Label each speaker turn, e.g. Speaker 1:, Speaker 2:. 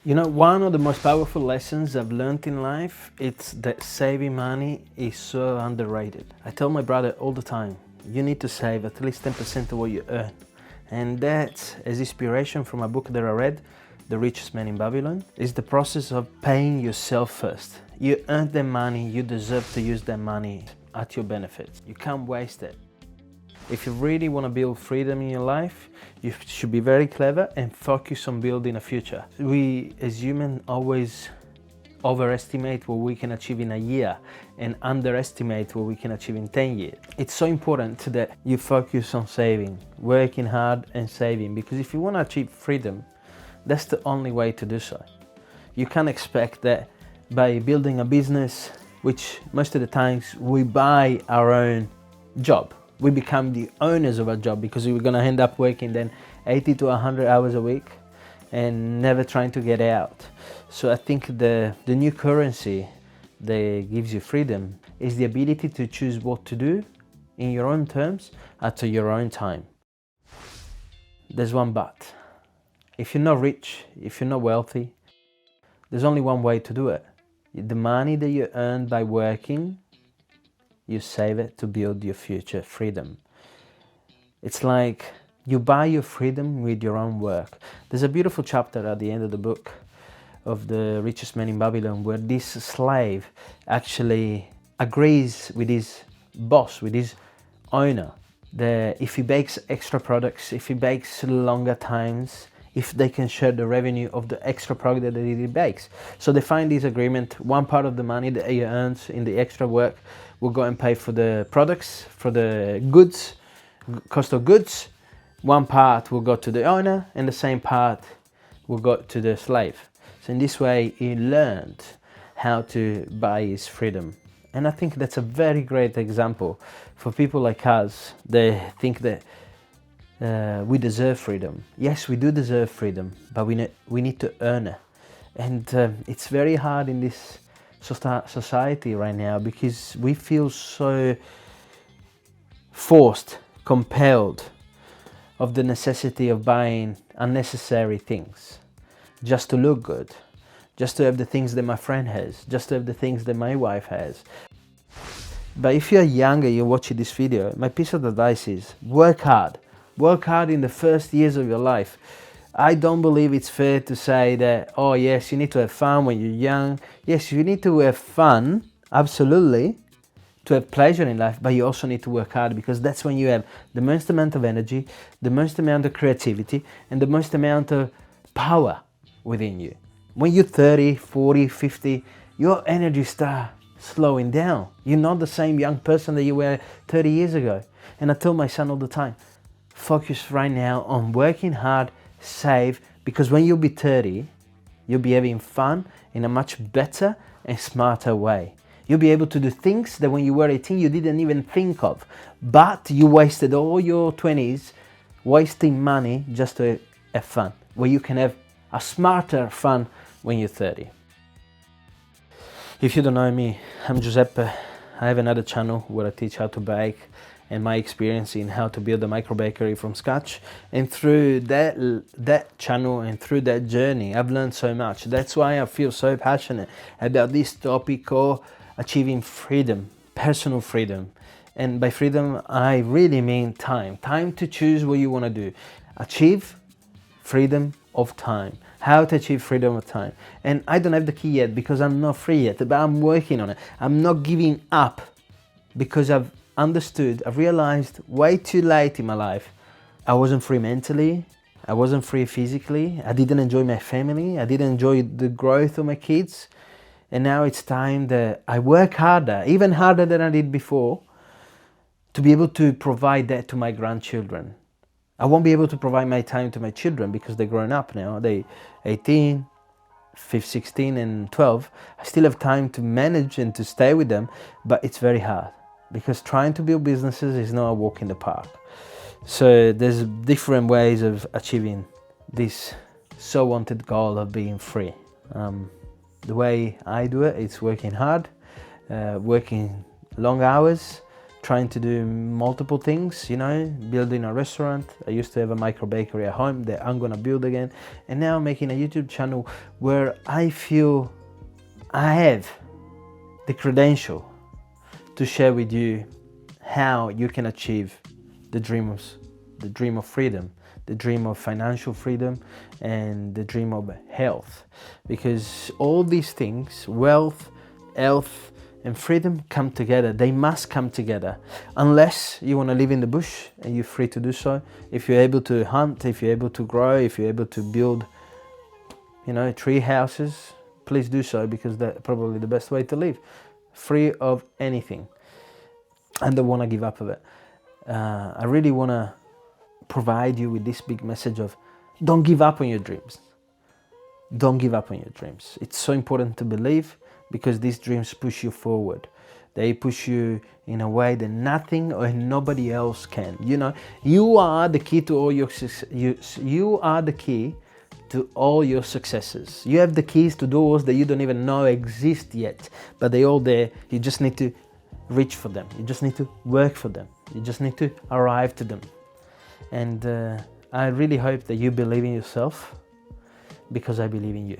Speaker 1: You know, one of the most powerful lessons I've learned in life, it's that saving money is so underrated. I tell my brother all the time, you need to save at least 10% of what you earn. And that, as inspiration from a book that I read, The Richest Man in Babylon, is the process of paying yourself first. You earn the money, you deserve to use that money at your benefit. You can't waste it. If you really want to build freedom in your life, you should be very clever and focus on building a future. We as humans always overestimate what we can achieve in a year and underestimate what we can achieve in 10 years. It's so important that you focus on saving, working hard and saving, because if you want to achieve freedom, that's the only way to do so. You can't expect that by building a business, which most of the times we buy our own job. We become the owners of our job because we're going to end up working then 80 to 100 hours a week and never trying to get out. So I think the new currency that gives you freedom is the ability to choose what to do in your own terms at your own time. There's one but. If you're not rich, if you're not wealthy, there's only one way to do it. The money that you earn by working, you save it to build your future freedom. It's like you buy your freedom with your own work. There's a beautiful chapter at the end of the book of The Richest Man in Babylon where this slave actually agrees with his boss, with his owner, that if he bakes extra products, if he bakes longer times, if they can share the revenue of the extra product that he bakes. So they find this agreement, one part of the money that he earns in the extra work will go and pay for the products, for the goods, cost of goods. One part will go to the owner and the same part will go to the slave. So in this way, he learned how to buy his freedom. And I think that's a very great example for people like us. They think that we deserve freedom. Yes, we do deserve freedom, but we need to earn it. And it's very hard in this society right now because we feel so forced, compelled of the necessity of buying unnecessary things just to look good, just to have the things that my friend has, just to have the things that my wife has. But if you're young and you're watching this video, my piece of advice is work hard. Work hard in the first years of your life. I don't believe it's fair to say that, oh yes, you need to have fun when you're young. Yes, you need to have fun, absolutely, to have pleasure in life, but you also need to work hard because that's when you have the most amount of energy, the most amount of creativity, and the most amount of power within you. When you're 30, 40, 50, your energy starts slowing down. You're not the same young person that you were 30 years ago. And I tell my son all the time, focus right now on working hard, save, because when you'll be 30, you'll be having fun in a much better and smarter way. You'll be able to do things that when you were 18 you didn't even think of, but you wasted all your 20s wasting money just to have fun, where you can have a smarter fun when you're 30. If you don't know me, I'm Giuseppe. I have another channel where I teach how to bake and my experience in how to build a micro bakery from scratch. And through that channel and through that journey, I've learned so much. That's why I feel so passionate about this topic of achieving freedom, personal freedom. And by freedom, I really mean time. Time to choose what you want to do. Achieve freedom of time. How to achieve freedom of time. And I don't have the key yet because I'm not free yet, but I'm working on it. I'm not giving up because I've understood, I've realized way too late in my life, I wasn't free mentally, I wasn't free physically, I didn't enjoy my family, I didn't enjoy the growth of my kids, and now it's time that I work harder, even harder than I did before, to be able to provide that to my grandchildren. I won't be able to provide my time to my children because they're grown up now, they're 18, 16 and 12. I still have time to manage and to stay with them, but it's very hard. Because trying to build businesses is not a walk in the park. So there's different ways of achieving this so wanted goal of being free. The way I do it, it's working hard, working long hours, trying to do multiple things, building a restaurant. I used to have a micro bakery at home that I'm gonna build again. And now I'm making a YouTube channel where I feel I have the credential to share with you how you can achieve the dream of freedom, the dream of financial freedom, and the dream of health. Because all these things, wealth, health, and freedom, come together. They must come together. Unless you want to live in the bush, and you're free to do so. If you're able to hunt, if you're able to grow, if you're able to build, tree houses, please do so, because that's probably the best way to live. Free of anything. I don't want to give up of it. I really want to provide you with this big message of don't give up on your dreams. Don't give up on your dreams. It's so important to believe, because these dreams push you forward. They push you in a way that nothing or nobody else can. You are the key to all your you are the key to all your successes. You have the keys to doors that you don't even know exist yet, but they're all there. You just need to reach for them. You just need to work for them. You just need to arrive to them. And I really hope that you believe in yourself, because I believe in you.